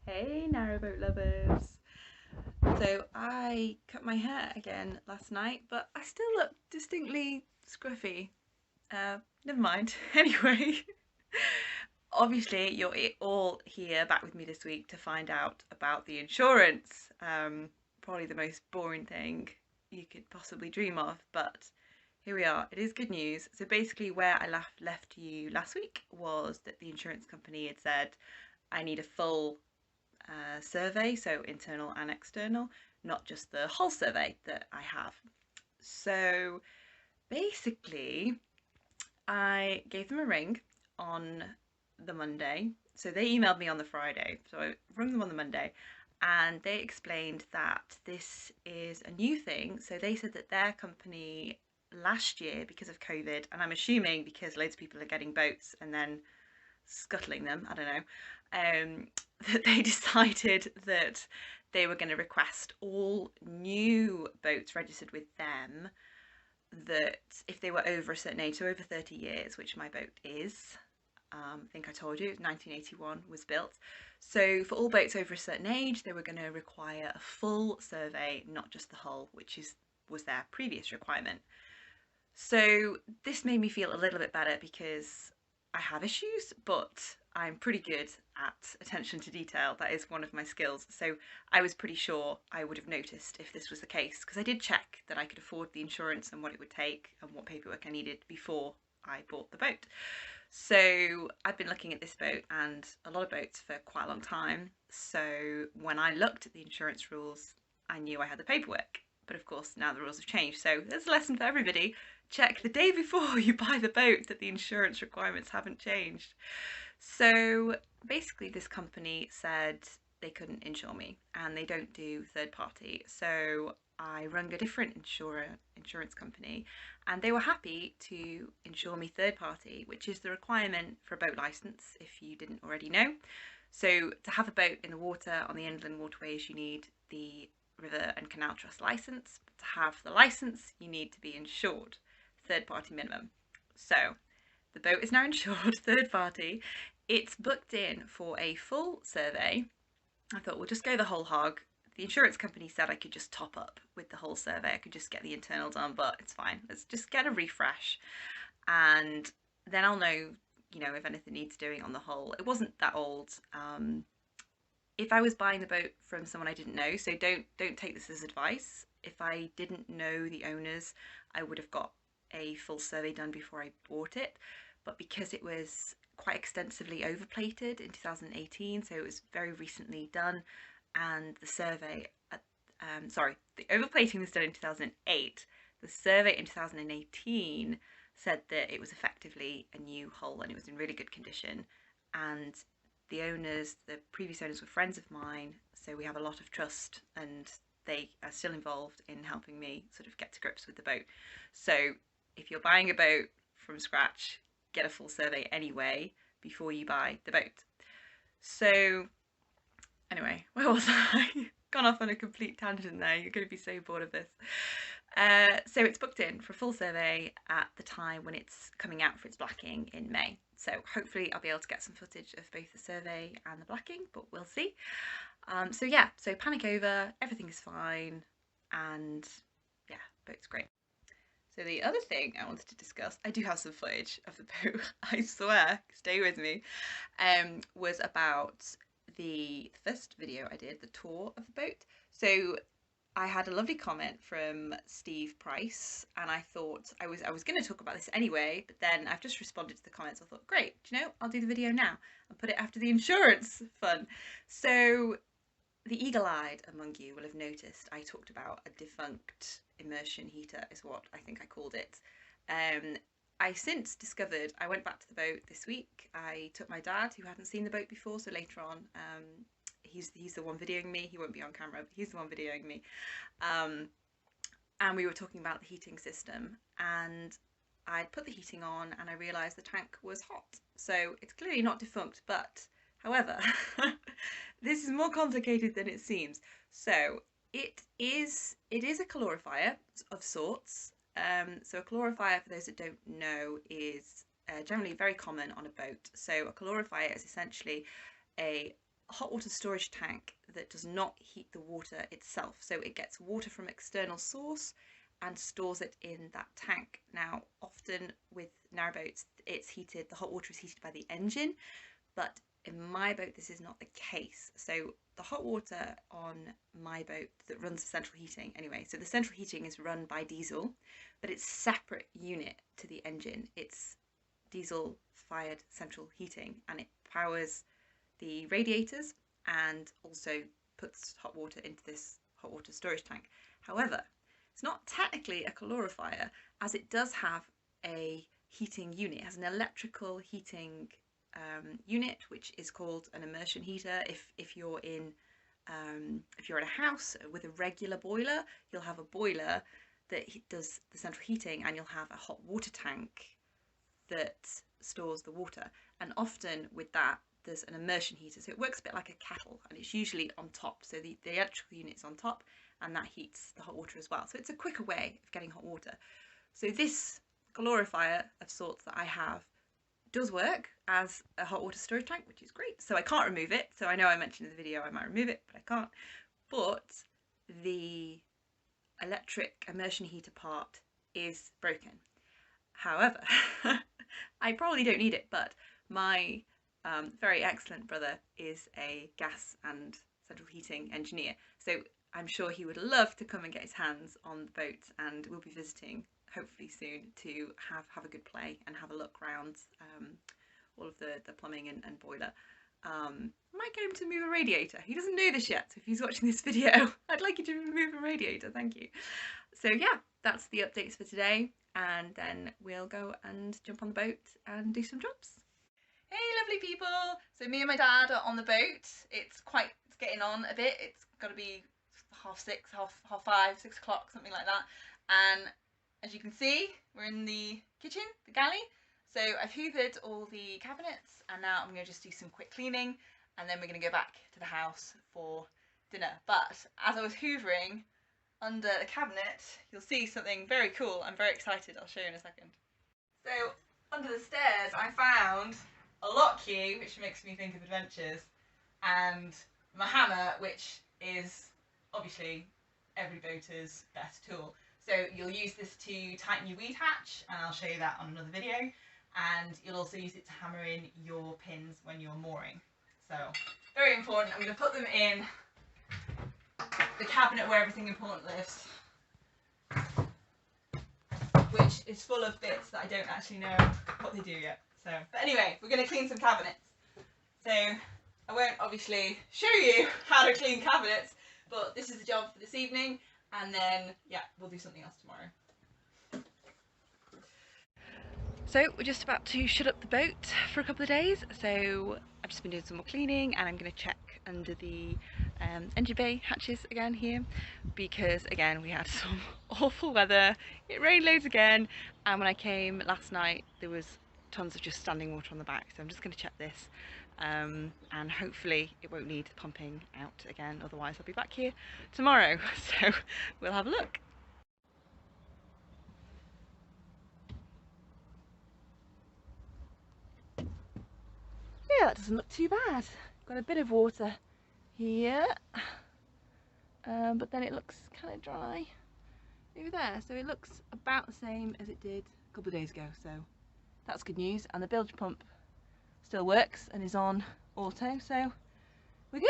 Hey Narrowboat lovers! So I cut my hair again last night, but I still look distinctly scruffy. Never mind. Anyway, obviously you're all here back with me this week to find out about the insurance. Probably the most boring thing you could possibly dream of, but here we are. It is good news. So basically where I left you last week was that the insurance company had said I need a full survey, so internal and external, not just the whole survey that I have. So basically, I gave them a ring on the Monday. So they emailed me on the Friday. So I rang them on the Monday and they explained that this is a new thing. So they said that their company last year, because of COVID, and I'm assuming because loads of people are getting boats and then scuttling them, I don't know, that they decided that they were going to request all new boats registered with them that if they were over a certain age, so over 30 years, which my boat is, I think I told you, 1981 was built. So for all boats over a certain age, they were going to require a full survey, not just the hull, which was their previous requirement. So this made me feel a little bit better because I have issues, but I'm pretty good at attention to detail. That is one of my skills. So I was pretty sure I would have noticed if this was the case because I did check that I could afford the insurance and what it would take and what paperwork I needed before I bought the boat. So I've been looking at this boat and a lot of boats for quite a long time. So when I looked at the insurance rules, I knew I had the paperwork. But of course, now the rules have changed. So there's a lesson for everybody. Check the day before you buy the boat that the insurance requirements haven't changed. So basically, this company said they couldn't insure me and they don't do third party. So I rung a different insurance company and they were happy to insure me third party, which is the requirement for a boat license if you didn't already know. So to have a boat in the water on the inland waterways, you need the River and Canal Trust license. But to have the license, you need to be insured, third party minimum. So the boat is now insured, third party. It's booked in for a full survey. I thought we'll just go the whole hog. The insurance company said I could just top up with the whole survey. I could just get the internal done, but it's fine. Let's just get a refresh and then I'll know, if anything needs doing on the whole. It wasn't that old. If I was buying the boat from someone I didn't know, so don't take this as advice. If I didn't know the owners, I would have got a full survey done before I bought it. But because it was quite extensively overplated in 2018, so it was very recently done, and the survey, the overplating was done in 2008. The survey in 2018 said that it was effectively a new hull and it was in really good condition. And the previous owners were friends of mine, so we have a lot of trust and they are still involved in helping me sort of get to grips with the boat. So if you're buying a boat from scratch, get a full survey anyway before you buy the boat. So anyway, where was I? Gone off on a complete tangent there. You're going to be so bored of this. So it's booked in for a full survey at the time when it's coming out for its blacking in May. So hopefully I'll be able to get some footage of both the survey and the blacking, but we'll see. So panic over, everything is fine, and yeah, boat's great. So the other thing I wanted to discuss, I do have some footage of the boat, I swear, stay with me, was about the first video I did, the tour of the boat. So I had a lovely comment from Steve Price and I thought I was going to talk about this anyway, but then I've just responded to the comments. I thought, great, do you know, I'll do the video now and put it after the insurance fun. So the eagle-eyed among you will have noticed I talked about a defunct immersion heater is what I think I called it. I since discovered, I went back to the boat this week. I took my dad who hadn't seen the boat before, so later on he's the one videoing me. He won't be on camera, but he's the one videoing me. And we were talking about the heating system and I'd put the heating on and I realised the tank was hot. So it's clearly not defunct, but however, this is more complicated than it seems. So it is a calorifier of sorts. So a calorifier, for those that don't know, is generally very common on a boat. So a calorifier is essentially a a hot water storage tank that does not heat the water itself. So it gets water from external source and stores it in that tank. Now, often with narrowboats, it's heated, the hot water is heated by the engine, but in my boat, this is not the case. So the hot water on my boat that runs the central heating anyway, so the central heating is run by diesel, but it's separate unit to the engine. It's diesel fired central heating, and it powers the radiators and also puts hot water into this hot water storage tank. However, it's not technically a calorifier, as it does have a heating unit. It has an electrical heating unit, which is called an immersion heater. If you're in a house with a regular boiler, you'll have a boiler that does the central heating, and you'll have a hot water tank that stores the water. And often with that, there's an immersion heater, so it works a bit like a kettle, and it's usually on top. So the electrical unit's on top, and that heats the hot water as well. So it's a quicker way of getting hot water. So this calorifier of sorts that I have does work as a hot water storage tank, which is great. So I can't remove it. So I know I mentioned in the video I might remove it, but I can't. But the electric immersion heater part is broken. However, I probably don't need it, but my very excellent brother is a gas and central heating engineer. So I'm sure he would love to come and get his hands on the boat, and we'll be visiting hopefully soon to have a good play and have a look around all of the plumbing and boiler. I might get him to move a radiator. He doesn't know this yet, so if he's watching this video, I'd like you to move a radiator, thank you. So yeah, that's the updates for today, and then we'll go and jump on the boat and do some jobs. Hey lovely people! So me and my dad are on the boat. It's getting on a bit. It's got to be 6:30, half 5, 6 o'clock, something like that. And as you can see, we're in the kitchen, the galley. So I've hoovered all the cabinets, and now I'm going to just do some quick cleaning, and then we're going to go back to the house for dinner. But as I was hoovering under the cabinet, you'll see something very cool. I'm very excited. I'll show you in a second. So under the stairs, I found a lock key, which makes me think of adventures, and my hammer, which is obviously every boater's best tool. So you'll use this to tighten your weed hatch, and I'll show you that on another video, and you'll also use it to hammer in your pins when you're mooring. So very important. I'm going to put them in the cabinet where everything important lives, which is full of bits that I don't actually know what they do yet. So, but anyway, we're going to clean some cabinets. So I won't obviously show you how to clean cabinets, but this is the job for this evening, and then yeah, we'll do something else tomorrow. So we're just about to shut up the boat for a couple of days, so I've just been doing some more cleaning, and I'm going to check under the engine bay hatches again here, because again we had some awful weather. It rained loads again, and when I came last night there was tons of just standing water on the back, so I'm just going to check this, and hopefully it won't need pumping out again, otherwise I'll be back here tomorrow. So we'll have a look. Yeah, that doesn't look too bad. Got a bit of water here, but then it looks kind of dry over there, so it looks about the same as it did a couple of days ago, so that's good news. And the bilge pump still works and is on auto, so we're good.